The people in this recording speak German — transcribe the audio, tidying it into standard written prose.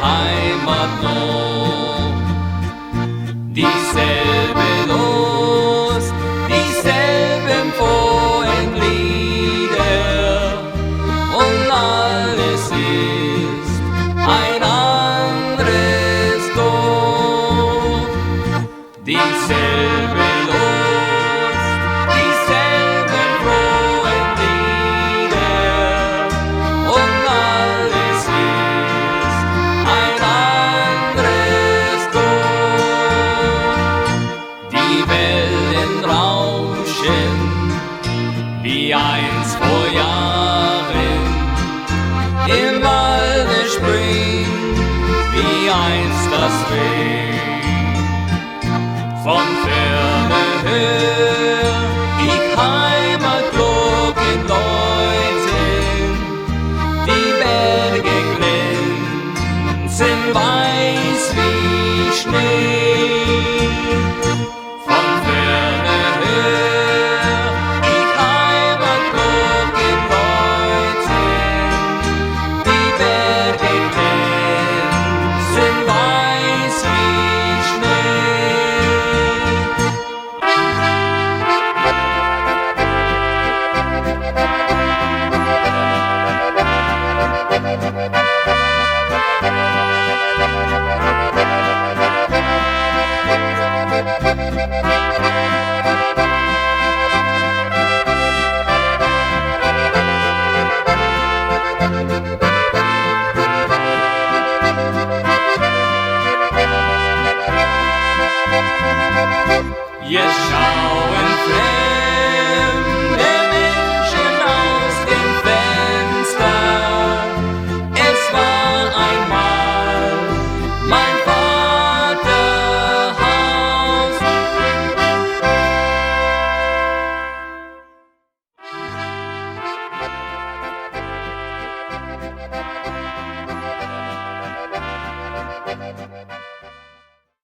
Heimat noch. Dieselbe Lust, dieselben frohen Lieder und alles ist ein anderes Dorf. Dieselbe Lust, dieselben frohen Lieder und alles ist ein anderes Dorf. Die Wellen rauschen wie einst vor Jahren, im Walde springt wie einst das Reh.